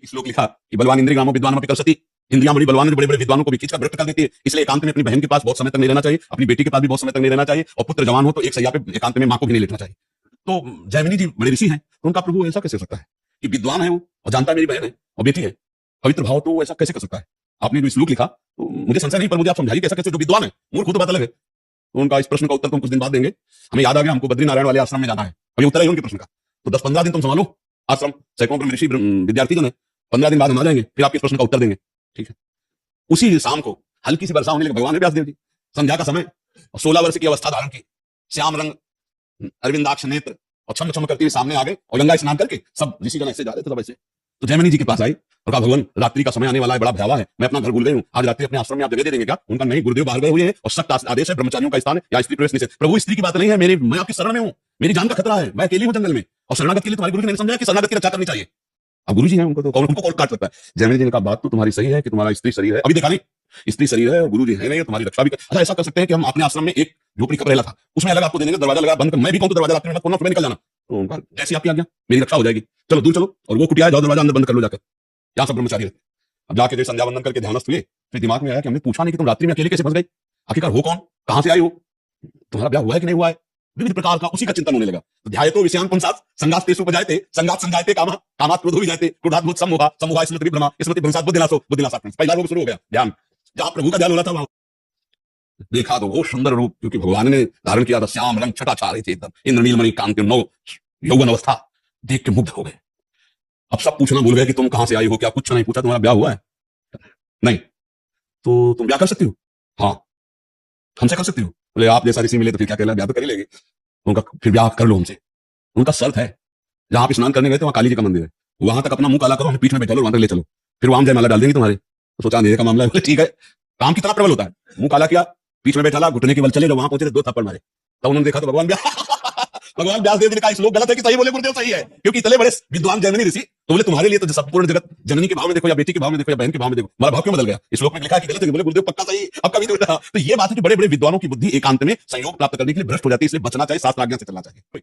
श्लोक लिखा कि बलवान इंद्रिय ग्रामो विद्वानों पे कलसती, इंद्रियां बड़ी बलवान बड़े बड़े विद्वानों को भी खींचकर भ्रष्ट कर देती है। इसलिए एकांत में अपनी बहन के पास बहुत समय तक नहीं रहना चाहिए, अपनी बेटी के पास भी बहुत समय तक नहीं रहना चाहिए, और पुत्र जवान हो तो एक सैया पे एकांत में मां को भी नहीं लेटना चाहिए। तो जैमिनी जी बड़े ऋषि हैं, तो उनका प्रभु ऐसा कैसे हो सकता है कि विद्वान है वो और जानता है मेरी बहन है और बेटी है, पवित्र भाव, तो वो ऐसा कैसे कर सकता है? आपने जो श्लोक लिखा तो मुझे संशय नहीं, पर मुझे आप समझाइए कैसा कैसे, जो विद्वान है मूर्ख हो तो बात अलग है। तो उनका इस प्रश्न का उत्तर तुम कुछ दिन बाद देंगे। हमें याद आ गया, हमको बद्रीनारायण वाले आश्रम में जाना है, अभी उत्तर है उनके प्रश्न का। तो 10-15 दिन तुम संभालो आश्रम, सैकड़ों ऋषि विद्यार्थी जो है, 15 दिन बाद हम आ जाएंगे, फिर आपके प्रश्न का उत्तर देंगे, ठीक है? उसी शाम को हल्की सी वर्षा होने लगी, भगवान ने व्यासदेव जी संध्या का समय, 16 वर्ष की अवस्था धारण की, श्याम रंग अरविंदाक्ष नेत्र और छम छम करती हुई सामने आ गए, और गंगा स्नान करके सब ऋषि जन ऐसे जा रहे थे, सब ऐसे। तो जैमिनी जी के पास आई और कहा, भगवान रात्रि का समय आने वाला है, बड़ा भयावह है, मैं अपना घर भूल गई हूँ, आज रात्रि अपने आश्रम में आप जगह दे देंगे क्या? उनका नहीं, गुरुदेव बाहर गए हुए हैं और सख्त आदेश है, ब्रह्मचारियों का स्थान है, या स्त्री प्रवेश निषेध। प्रभु स्त्री की बात नहीं है, मैं आपकी शरण में हूँ, मेरी जान का खतरा है, मैं अकेली हूँ जंगल में, और शरणागत के लिए तुम्हारे गुरु जी ने समझाया कि शरणागत की रक्षा करनी चाहिए। अब गुरु जी हैं, उनको तो कौन काट सकता है? जैमिनी जी ने कहा, बात तो तुम्हारी सही है कि तुम्हारा स्त्री शरीर है, अभी देखा नहीं, स्त्री शरीर है और गुरु जी है नहीं, तुम्हारी रक्षा भी अच्छा ऐसा कर सकते हैं कि हम अपने आश्रम में एक झोपड़ी कब रहला था, उसमें अलग आपको देंगे, दरवाजा लगा बंद कर, मैं भी कहूँ तो दरवाजा रात्रि में खोलना, सुबह निकल जाना। तो उनका जैसी आपकी आज्ञा, मेरी रक्षा हो जाएगी, चलो दूर चलो, और वो कुटिया जाओ, दरवाजा अंदर बंद कर लो जाकर, यहाँ सब ब्रह्मचारी रहते। अब जाके संध्या वंदन करके ध्यानस्थ हुए, फिर दिमाग में आया कि हमने पूछा नहीं कि तुम रात्रि में अकेले कैसे फंस गई, आखिरकार हो कौन, कहां से आई हो, तुम्हारा ब्याह हुआ है कि नहीं हुआ है, विविध प्रकार का उसी का चिंतन होने लगा। तो ध्यायतो विषयान् पुंसात् संगास्तेषु उपजायते संगात् संजायते कामः कामात् क्रोधो विजायते क्रोधात् मोहः सम्मोहः सम्मोहाय स्मृति विभ्रमः स्मृति भ्रंशात् बुद्धिनाशो बुद्धिनाशात् प्रणश्यः। पहला रूप शुरू हो गया ध्यान, जहां प्रभु का ध्यान हो रहा था वहां देखा तो वो सुंदर रूप, क्योंकि भगवान ने धारण किया था, श्याम रंग छटाचार थे एकदम, इंद्रनील मणि कांति नौ यौवन अवस्था, देख के मुग्ध हो गए। अब सब पूछना भूल गए कि तुम कहां से आई हो, क्या कुछ नहीं पूछा, तुम्हारा ब्याह हुआ है? नहीं। तो तुम ब्याह कर सकती हो? हाँ। हमसे कर सकती हो? बोले आप जैसा ऋषि मिले तो फिर क्या कहला, ब्याह तो कर ही लेगी। उनका फिर ब्याह कर लो हमसे। उनका शर्त है, जहां आप स्नान करने गए थे वहां काली जी का मंदिर है, वहां तक अपना मुंह काला करो, हम पीठ में बैठा लो, वहां तक ले चलो, फिर वहां जयमाला डाल देंगे तुम्हारे। तो सोचा अंधेरे का मामला है, ठीक है। काम कितना प्रबल होता है, मुंह काला किया, पीठ में बैठा, घुटने के बल चले, जब वहां पहुंचे 2 थप्पड़ मारे, तब उन्होंने देखा तो भगवान भगवान व्यासदेव जी ने कहा श्लोक गलत है कि सही बोले गुरुदेव? सही है, क्योंकि इतने बड़े विद्वान जैमिनी ऋषि, तो बोले तुम्हारे लिए तो संपूर्ण जगत जननी के भाव में देखो, या बेटी के भाव में देखो, या बहन के भाव में देखो, हमारा भाव क्यों बदल गया? इस श्लोक में लिखा है कि गलत है, बोले गुरुदेव पक्का सही, अब कभी तो ये बात है कि बड़े बड़े विद्वानों की बुद्धि एकांत में संयोग प्राप्त करने के लिए भ्रष्ट हो जाती है, इसलिए बचना चाहिए, शास्त्र आज्ञा से चलना चाहिए।